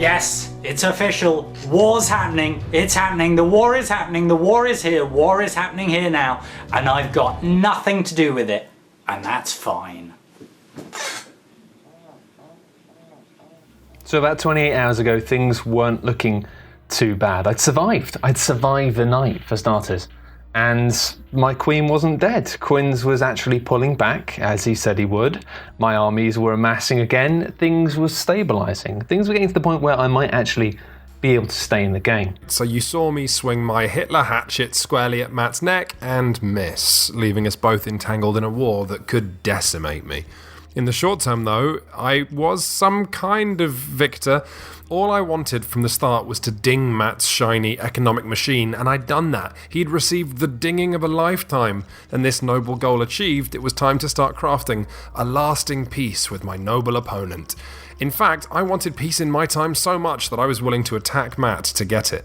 Yes, it's official. War's happening. It's happening. The war is happening. The war is here. War is happening here now. And I've got nothing to do with it. And that's fine. So about 28 hours ago, things weren't looking too bad. I'd survived the night, for starters. And my queen wasn't dead. Quinns was actually pulling back, as he said he would. My armies were amassing again. Things were stabilising. Things were getting to the point where I might actually be able to stay in the game. So you saw me swing my Hitler hatchet squarely at Matt's neck and miss, leaving us both entangled in a war that could decimate me. In the short term, though, I was some kind of victor. All I wanted from the start was to ding Matt's shiny economic machine, and I'd done that. He'd received the dinging of a lifetime, and this noble goal achieved, it was time to start crafting a lasting peace with my noble opponent. In fact, I wanted peace in my time so much that I was willing to attack Matt to get it.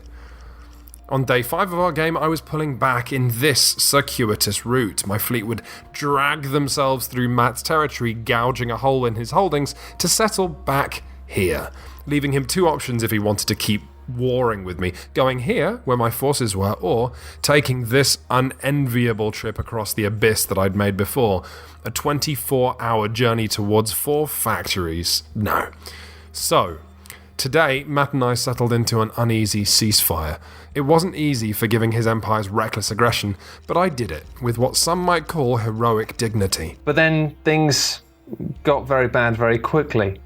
On day 5 of our game, I was pulling back in this circuitous route. My fleet would drag themselves through Matt's territory, gouging a hole in his holdings, to settle back here, leaving him 2 options if he wanted to keep warring with me: going here, where my forces were, or taking this unenviable trip across the abyss that I'd made before, a 24-hour journey towards 4 factories. No. So, today, Matt and I settled into an uneasy ceasefire. It wasn't easy forgiving his empire's reckless aggression, but I did it with what some might call heroic dignity. But then things got very bad very quickly.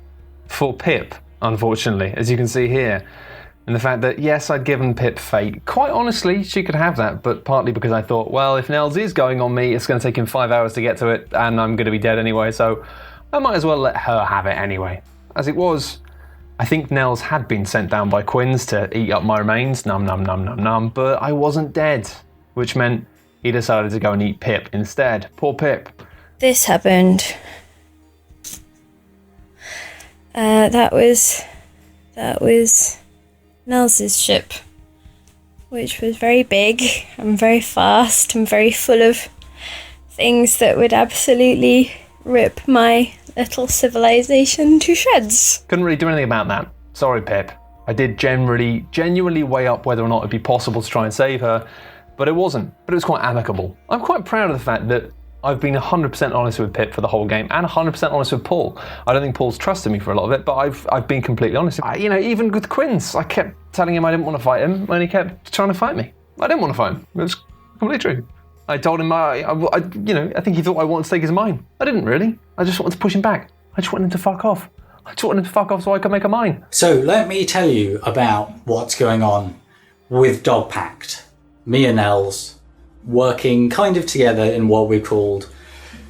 For Pip, unfortunately, as you can see here. And the fact that, yes, I'd given Pip fate. Quite honestly, she could have that, but partly because I thought, well, if Nels is going on me, it's going to take him 5 hours to get to it, and I'm going to be dead anyway, so I might as well let her have it anyway. As it was, I think Nels had been sent down by Quinns to eat up my remains, num num num num num, but I wasn't dead, which meant he decided to go and eat Pip instead. Poor Pip. This happened. That was Nels's ship, which was very big and very fast and very full of things that would absolutely rip my little civilization to shreds. Couldn't really do anything about that. Sorry, Pip. I did genuinely weigh up whether or not it'd be possible to try and save her, but it wasn't. But it was quite amicable. I'm quite proud of the fact that I've been 100% honest with Pip for the whole game, and 100% honest with Paul. I don't think Paul's trusted me for a lot of it, but I've been completely honest. Even with Quinns, I kept telling him I didn't want to fight him, and he kept trying to fight me. I didn't want to fight him. It was completely true. I told him, I think he thought I wanted to take his mine. I didn't really. I just wanted to push him back. I just wanted him to fuck off. I just wanted him to fuck off so I could make a mine. So let me tell you about what's going on with Dog Pact. Me and Nels working kind of together in what we called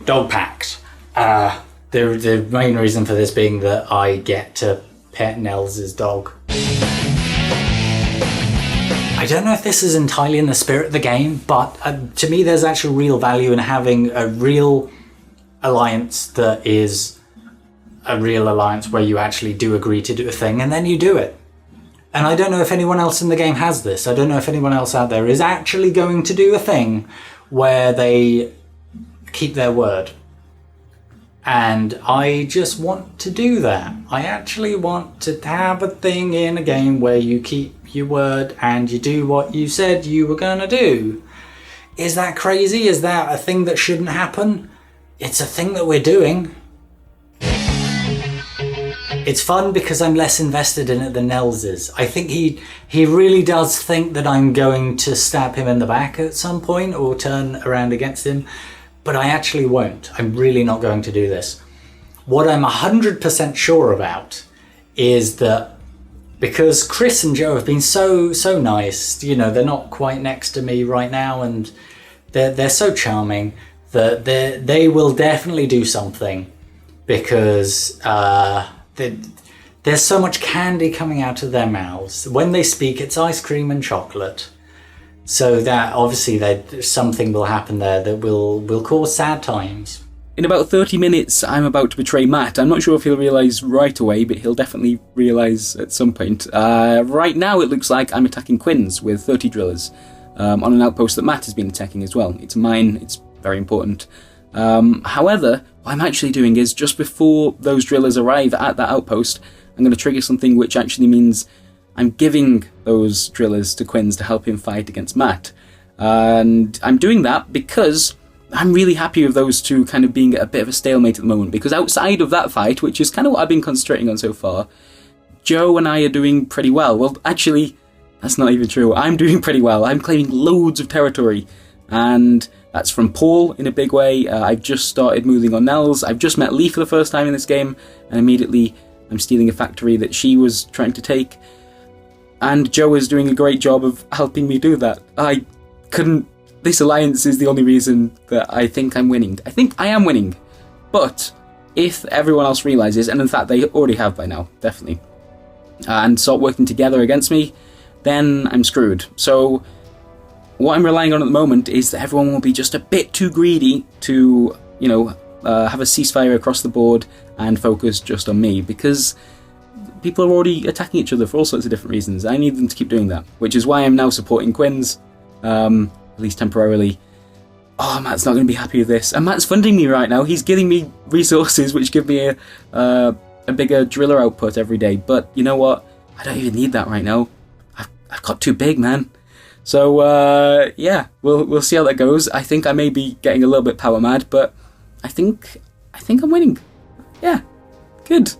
Dog Pact. The main reason for this being that I get to pet Nels's dog. I don't know if this is entirely in the spirit of the game, but to me there's actual real value in having a real alliance that is a real alliance where you actually do agree to do a thing and then you do it. And I don't know if anyone else in the game has this. I don't know if anyone else out there is actually going to do a thing where they keep their word. And I just want to do that. I actually want to have a thing in a game where you keep your word and you do what you said you were going to do. Is that crazy? Is that a thing that shouldn't happen? It's a thing that we're doing. It's fun because I'm less invested in it than Nels is. I think he really does think that I'm going to stab him in the back at some point or turn around against him, but I actually won't. I'm really not going to do this. What I'm 100% sure about is that because Chris and Joe have been so nice, they're not quite next to me right now, and they're so charming that they will definitely do something because there's so much candy coming out of their mouths. When they speak, it's ice cream and chocolate. So that obviously something will happen there that will cause sad times. In about 30 minutes, I'm about to betray Matt. I'm not sure if he'll realise right away, but he'll definitely realise at some point. Right now, it looks like I'm attacking Quinns with 30 drillers on an outpost that Matt has been attacking as well. It's mine. It's very important. However, what I'm actually doing is, just before those drillers arrive at that outpost, I'm going to trigger something which actually means I'm giving those drillers to Quinns to help him fight against Matt. And I'm doing that because I'm really happy with those two kind of being at a bit of a stalemate at the moment, because outside of that fight, which is kind of what I've been concentrating on so far, Joe and I are doing pretty well. Well, actually, that's not even true. I'm doing pretty well. I'm claiming loads of territory, and that's from Paul in a big way. I've just started moving on Nels. I've just met Lee for the first time in this game, and immediately I'm stealing a factory that she was trying to take. And Joe is doing a great job of helping me do that. This alliance is the only reason that I think I'm winning. I think I am winning. But if everyone else realises, and in fact they already have by now, definitely, and start working together against me, then I'm screwed. So what I'm relying on at the moment is that everyone will be just a bit too greedy to, have a ceasefire across the board and focus just on me, because people are already attacking each other for all sorts of different reasons. I need them to keep doing that, which is why I'm now supporting Quinns, at least temporarily. Oh, Matt's not going to be happy with this. And Matt's funding me right now. He's giving me resources which give me a bigger driller output every day. But you know what? I don't even need that right now. I've got too big, man. So, yeah, we'll see how that goes. I think I may be getting a little bit power mad, but I think I'm winning. Yeah, good.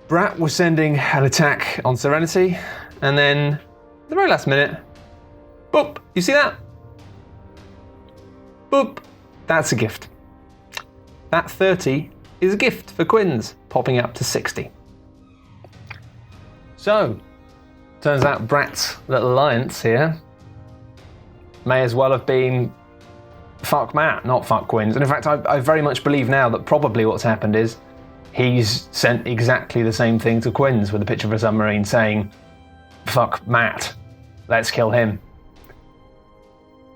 Brat was sending an attack on Serenity, and then, at the very last minute, boop, you see that? Boop, that's a gift. That 30 is a gift for Quinns, popping up to 60. So, turns out Brat's little alliance here may as well have been fuck Matt, not fuck Quinns. And in fact, I very much believe now that probably what's happened is he's sent exactly the same thing to Quinns with a picture of a submarine saying, fuck Matt, let's kill him.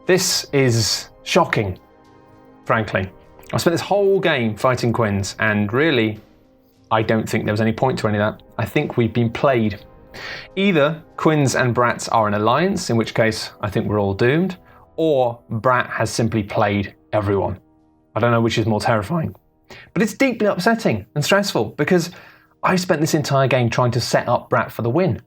This is shocking, frankly. I spent this whole game fighting Quinns, and really, I don't think there was any point to any of that. I think we've been played. Either Quinns and Brats are an alliance, in which case I think we're all doomed, or Brat has simply played everyone. I don't know which is more terrifying. But it's deeply upsetting and stressful, because I spent this entire game trying to set up Brat for the win.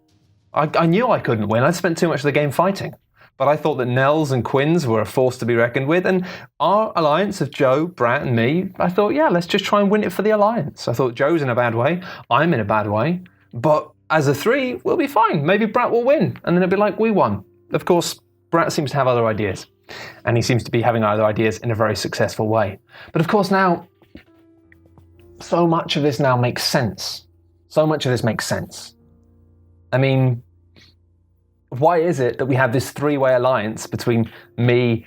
I knew I couldn't win. I'd spent too much of the game fighting. But I thought that Nels and Quinns were a force to be reckoned with, and our alliance of Joe, Brat and me, I thought, yeah, let's just try and win it for the alliance. I thought Joe's in a bad way, I'm in a bad way, but as a three, we'll be fine. Maybe Brat will win, and then it'll be like, we won. Of course, Brat seems to have other ideas, and he seems to be having other ideas in a very successful way. But of course now, so much of this now makes sense. So much of this makes sense. I mean, why is it that we have this three-way alliance between me,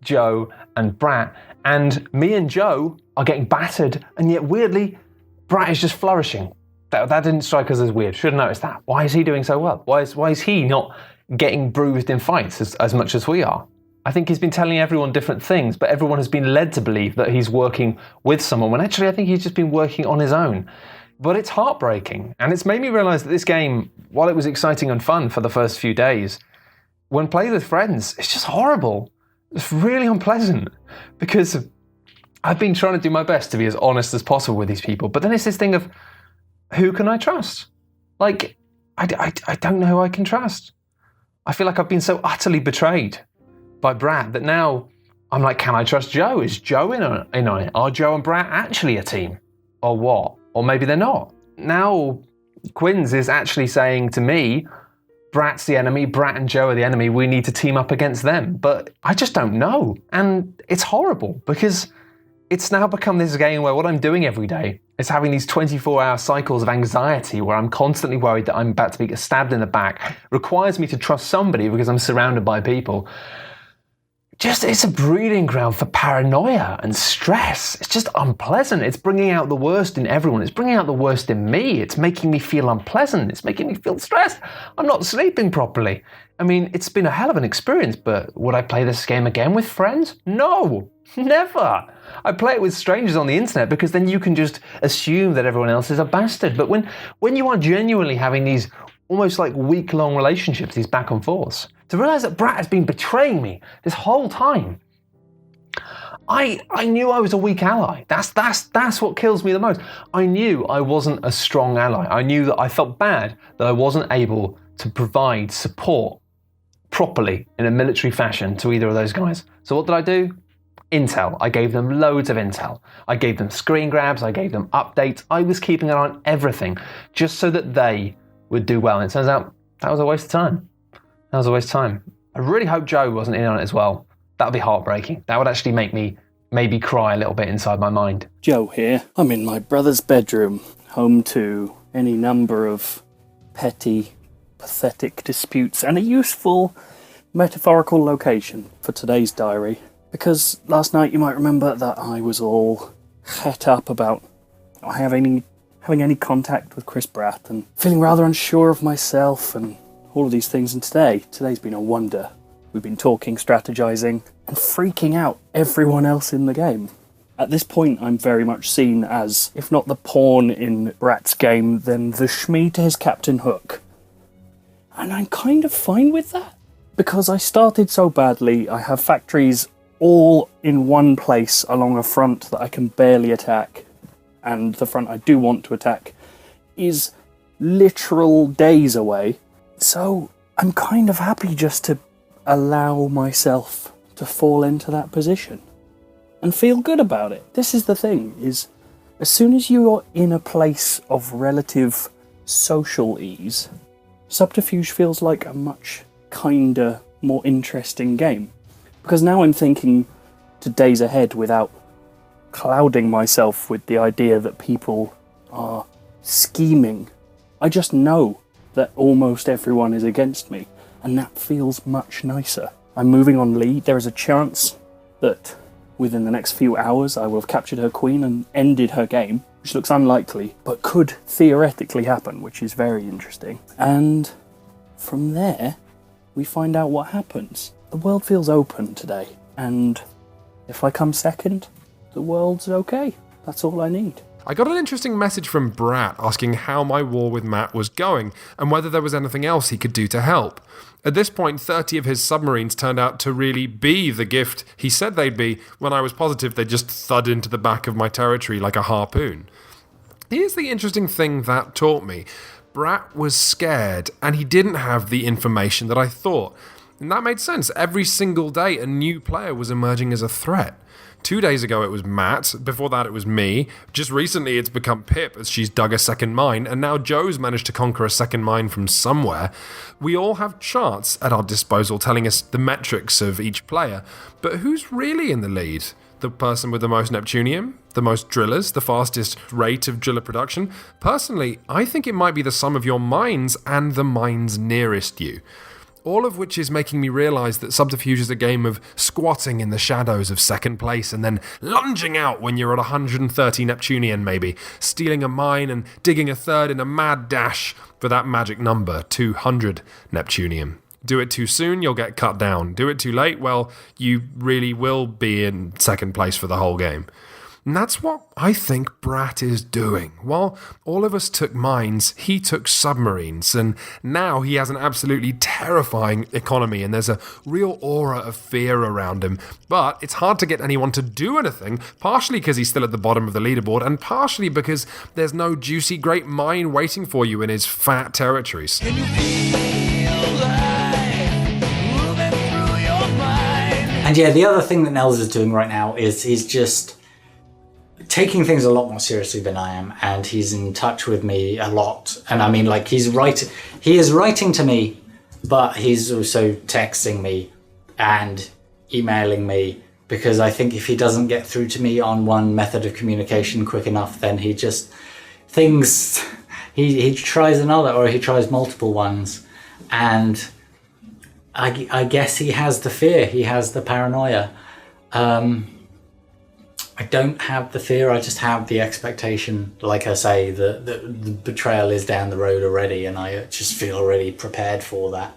Joe, and Brat, and me and Joe are getting battered, and yet weirdly, Brat is just flourishing? That didn't strike us as weird. Should have noticed that. Why is he doing so well? Why is he not getting bruised in fights as much as we are? I think he's been telling everyone different things, but everyone has been led to believe that he's working with someone, when actually I think he's just been working on his own. But it's heartbreaking, and it's made me realise that this game, while it was exciting and fun for the first few days, when played with friends, it's just horrible. It's really unpleasant, because I've been trying to do my best to be as honest as possible with these people, but then it's this thing of, who can I trust? Like, I don't know who I can trust. I feel like I've been so utterly betrayed by Brat that now I'm like, can I trust Joe? Is Joe in on it? Are Joe and Brat actually a team? Or what? Or maybe they're not. Now Quinns is actually saying to me, Brat's the enemy, Brat and Joe are the enemy, we need to team up against them. But I just don't know. And it's horrible, because it's now become this game where what I'm doing every day is having these 24-hour cycles of anxiety where I'm constantly worried that I'm about to be stabbed in the back, requires me to trust somebody because I'm surrounded by people. It's a breeding ground for paranoia and stress. It's just unpleasant. It's bringing out the worst in everyone. It's bringing out the worst in me. It's making me feel unpleasant. It's making me feel stressed. I'm not sleeping properly. I mean, it's been a hell of an experience, but would I play this game again with friends? No, never. I play it with strangers on the internet because then you can just assume that everyone else is a bastard. But when you are genuinely having these almost like week-long relationships, these back and forths, to realise that Brat has been betraying me this whole time, I knew I was a weak ally. That's what kills me the most. I knew I wasn't a strong ally. I knew that I felt bad that I wasn't able to provide support properly in a military fashion to either of those guys. So what did I do? Intel. I gave them loads of intel. I gave them screen grabs. I gave them updates. I was keeping an eye on everything just so that they would do well. And it turns out that was a waste of time. That was a waste of time. I really hope Joe wasn't in on it as well. That would be heartbreaking. That would actually make me maybe cry a little bit inside my mind. Joe here. I'm in my brother's bedroom, home to any number of petty, pathetic disputes and a useful metaphorical location for today's diary. Because last night you might remember that I was all het up about not having any contact with Chris Bratt and feeling rather unsure of myself and all of these things. And today's been a wonder. We've been talking, strategizing, and freaking out everyone else in the game. At this point, I'm very much seen as, if not the pawn in Bratt's game, then the Shmee to his Captain Hook. And I'm kind of fine with that. Because I started so badly, I have factories all in one place along a front that I can barely attack. And the front I do want to attack is literal days away. So I'm kind of happy just to allow myself to fall into that position and feel good about it. This is the thing, is as soon as you're in a place of relative social ease, Subterfuge feels like a much kinder, more interesting game. Because now I'm thinking to days ahead without clouding myself with the idea that people are scheming. I just know that almost everyone is against me, and that feels much nicer. I'm moving on lead. There is a chance that within the next few hours I will have captured her queen and ended her game, which looks unlikely, but could theoretically happen, which is very interesting. And from there, we find out what happens. The world feels open today, and if I come second, the world's okay. That's all I need. I got an interesting message from Bratt asking how my war with Matt was going and whether there was anything else he could do to help. At this point, 30 of his submarines turned out to really be the gift he said they'd be, when I was positive they'd just thud into the back of my territory like a harpoon. Here's the interesting thing that taught me. Bratt was scared, and he didn't have the information that I thought. And that made sense. Every single day, a new player was emerging as a threat. 2 days ago it was Matt, before that it was me, just recently it's become Pip as she's dug a second mine, and now Joe's managed to conquer a second mine from somewhere. We all have charts at our disposal telling us the metrics of each player, but who's really in the lead? The person with the most Neptunium? The most drillers? The fastest rate of driller production? Personally, I think it might be the sum of your mines and the mines nearest you. All of which is making me realise that Subterfuge is a game of squatting in the shadows of second place and then lunging out when you're at 130 Neptunian maybe, stealing a mine and digging a third in a mad dash for that magic number, 200 Neptunium. Do it too soon, you'll get cut down. Do it too late, well, you really will be in second place for the whole game. And that's what I think Bratt is doing. While all of us took mines, he took submarines, and now he has an absolutely terrifying economy, and there's a real aura of fear around him. But it's hard to get anyone to do anything, partially because he's still at the bottom of the leaderboard, and partially because there's no juicy great mine waiting for you in his fat territories. Can you feel life moving through your mind? And yeah, the other thing that Nels is doing right now is he's just taking things a lot more seriously than I am, and he's in touch with me a lot. And I mean, like, he is writing to me, but he's also texting me and emailing me, because I think if he doesn't get through to me on one method of communication quick enough, then he tries another, or he tries multiple ones. And I guess he has the fear, he has the paranoia. I don't have the fear, I just have the expectation. Like I say, the betrayal is down the road already, and I just feel already prepared for that.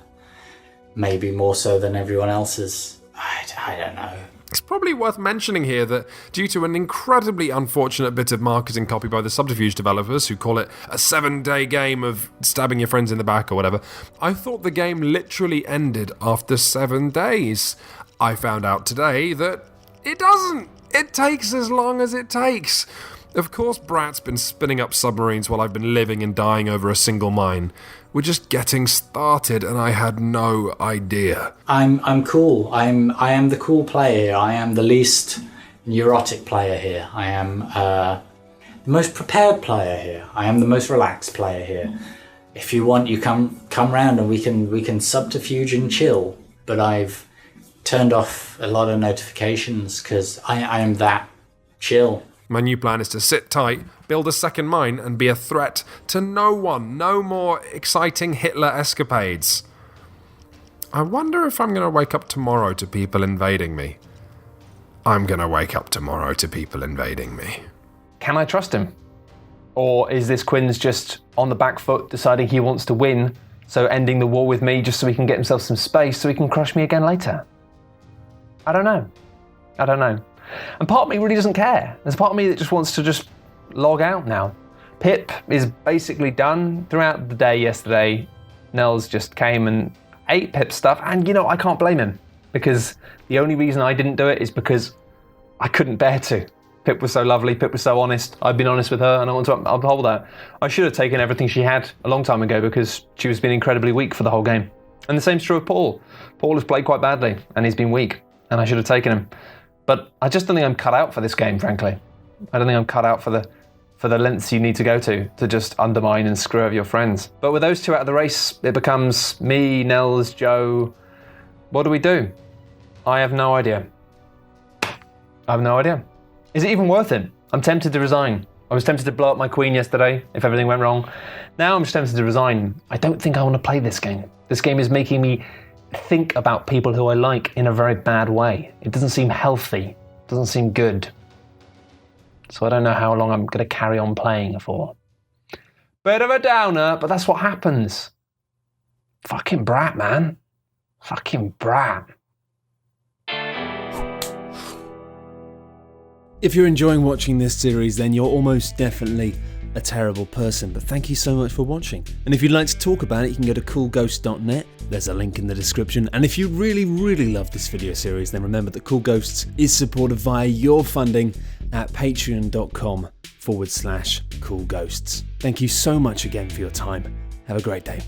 Maybe more so than everyone else's. I don't know. It's probably worth mentioning here that due to an incredibly unfortunate bit of marketing copy by the Subterfuge developers, who call it a 7-day game of stabbing your friends in the back or whatever, I thought the game literally ended after 7 days. I found out today that it doesn't. It takes as long as it takes. Of course Brat's been spinning up submarines while I've been living and dying over a single mine. We're just getting started and I had no idea. I'm cool. I am the cool player here. I am the least neurotic player here. I am the most prepared player here. I am the most relaxed player here. If you want, you come round and we can subterfuge and chill. But I've turned off a lot of notifications because I am that chill. My new plan is to sit tight, build a second mine, and be a threat to no one. No more exciting Hitler escapades. I wonder if I'm going to wake up tomorrow to people invading me. I'm going to wake up tomorrow to people invading me. Can I trust him? Or is this Quinn's just on the back foot, deciding he wants to win, so ending the war with me just so he can get himself some space so he can crush me again later? I don't know. And part of me really doesn't care. There's a part of me that just wants to just log out now. Pip is basically done. Throughout the day yesterday, Nels just came and ate Pip's stuff, and I can't blame him, because the only reason I didn't do it is because I couldn't bear to. Pip was so lovely, Pip was so honest. I've been honest with her, and I want to uphold that. I should have taken everything she had a long time ago, because she was being incredibly weak for the whole game. And the same's true of Paul. Paul has played quite badly, and he's been weak, and I should have taken him. But I just don't think I'm cut out for this game, frankly. I don't think I'm cut out for the lengths you need to go to just undermine and screw over your friends. But with those two out of the race, it becomes me, Nels, Joe. What do we do? I have no idea. Is it even worth it? I'm tempted to resign. I was tempted to blow up my queen yesterday if everything went wrong. Now I'm just tempted to resign. I don't think I want to play this game. This game is making me think about people who I like in a very bad way. It doesn't seem healthy. It doesn't seem good. So I don't know how long I'm going to carry on playing for. Bit of a downer, but that's what happens. Fucking brat, man. Fucking brat. If you're enjoying watching this series, then you're almost definitely a terrible person, but thank you so much for watching. And if you'd like to talk about it, you can go to coolghost.net. There's a link in the description. And if you really love this video series, then remember that Cool Ghosts is supported via your funding at patreon.com/coolghosts. Thank you so much again for your time. Have a great day.